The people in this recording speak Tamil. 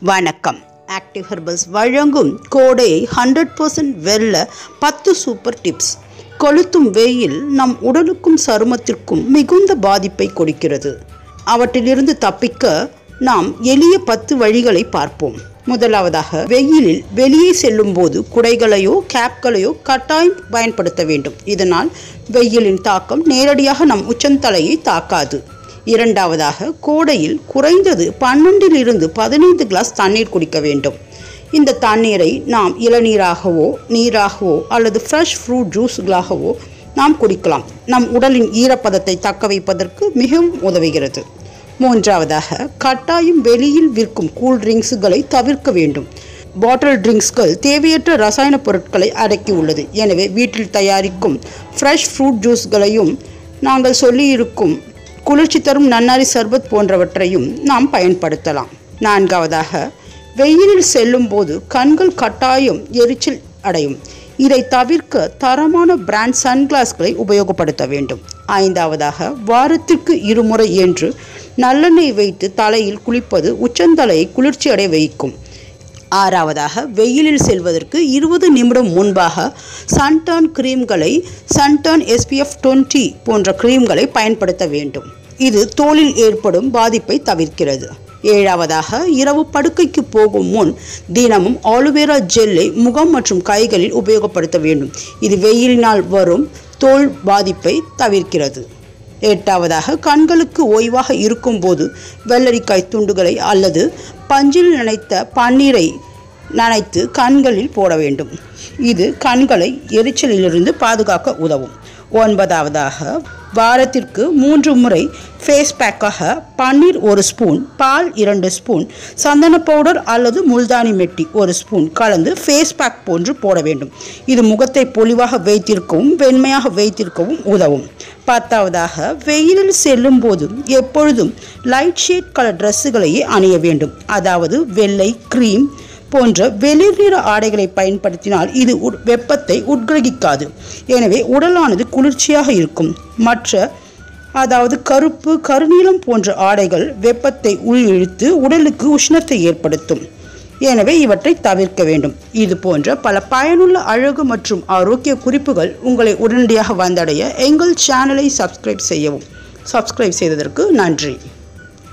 வணக்கம். ஆக்டிவ் ஹெர்பல்ஸ் வழங்கும் கோடையை 100% வெல்ல 10 சூப்பர் டிப்ஸ். கொளுத்தும் வெயில் நம் உடலுக்கும் சருமத்திற்கும் மிகுந்த பாதிப்பை கொடுக்கிறது. அவற்றிலிருந்து தப்பிக்க நாம் எளிய 10 வழிகளை பார்ப்போம். முதலாவதாக, வெயிலில் வெளியே செல்லும் போது குடைகளையோ கேப்களையோ கட்டாயம் பயன்படுத்த வேண்டும். இதனால் வெயிலின் தாக்கம் நேரடியாக நம் உச்சந்தலையை தாக்காது. இரண்டாவதாக, கோடையில் குறைந்தது 12 to 15 கிளாஸ் தண்ணீர் குடிக்க வேண்டும். இந்த தண்ணீரை நாம் இளநீராகவோ நீராகவோ அல்லது ஃப்ரெஷ் ஃப்ரூட் ஜூஸ்களாகவோ நாம் குடிக்கலாம். நம் உடலின் ஈரப்பதத்தை தக்க வைப்பதற்கு மிகவும் உதவுகிறது. மூன்றாவதாக, கட்டாயம் வெளியில் விற்கும் கூல் ட்ரிங்க்ஸுகளை தவிர்க்க வேண்டும். பாட்டில் ட்ரிங்க்ஸ்கள் தேவையற்ற ரசாயன பொருட்களை அடக்கி உள்ளது. எனவே வீட்டில் தயாரிக்கும் ஃப்ரெஷ் ஃப்ரூட் ஜூஸ்களையும் நாங்கள் சொல்லியிருக்கும் குளிர்ச்சி தரும் நன்னாரி சர்பத் போன்றவற்றையும் நாம் பயன்படுத்தலாம். நான்காவதாக, வெயிலில் செல்லும் போது கண்கள் கட்டாயம் எரிச்சல் அடையும். இதை தவிர்க்க தரமான பிராண்ட் சன்கிளாஸ்களை உபயோகப்படுத்த வேண்டும். ஐந்தாவதாக, வாரத்திற்கு 2 முறை என்று நல்லெண்ணெய் வைத்து தலையில் குளிப்பது உச்சந்தலையை குளிர்ச்சி அடைய வைக்கும். ஆறாவதாக, வெயிலில் செல்வதற்கு 20 நிமிடம் முன்பாக சன்டர்ன் கிரீம்களை சன்டர்ன் SPF 20 போன்ற கிரீம்களை பயன்படுத்த வேண்டும். இது தோலில் ஏற்படும் பாதிப்பை தவிர்க்கிறது. ஏழாவதாக, இரவு படுக்கைக்கு போகும் முன் தினமும் ஆலோவேரா ஜெல்லை முகம் மற்றும் கைகளில் உபயோகப்படுத்த வேண்டும். இது வெயிலினால் வரும் தோல் பாதிப்பை தவிர்க்கிறது. எட்டாவதாக, கண்களுக்கு ஓய்வாக இருக்கும்போது வெள்ளரிக்காய் துண்டுகளை அல்லது பஞ்சில் நனைத்த பன்னீரை நனைத்து கண்களில் போட வேண்டும். இது கண்களை எரிச்சலிலிருந்து பாதுகாக்க உதவும். ஒன்பதாவதாக, வாரத்திற்கு 3 முறை ஃபேஸ் பேக்காக பன்னீர் 1 ஸ்பூன், பால் 2 ஸ்பூன், சந்தன பவுடர் அல்லது முல்தானி மெட்டி 1 ஸ்பூன் கலந்து ஃபேஸ் பேக் போன்று போட வேண்டும். இது முகத்தை பொலிவாக வைத்திருக்கவும் வெண்மையாக வைத்திருக்கவும் உதவும். பத்தாவதாக, வெயிலில் செல்லும் போது எப்பொழுதும் லைட் ஷேட் கலர் ட்ரெஸ்ஸுகளையே அணிய வேண்டும். அதாவது வெள்ளை, கிரீம் போன்ற வெளிர் நிற ஆடைகளை பயன்படுத்தினால் இது வெப்பத்தை உட்கிரகிக்காது. எனவே உடலானது குளிர்ச்சியாக இருக்கும். அதாவது கருப்பு, கருநீலம் போன்ற ஆடைகள் வெப்பத்தை உள் இழுத்து உடலுக்கு உஷ்ணத்தை ஏற்படுத்தும். எனவே இவற்றை தவிர்க்க வேண்டும். இது போன்ற பல பயனுள்ள அழகு மற்றும் ஆரோக்கிய குறிப்புகள் உங்களை உடனடியாக வந்தடைய எங்கள் சேனலை சப்ஸ்கிரைப் செய்யவும். சப்ஸ்கிரைப் செய்ததற்கு நன்றி.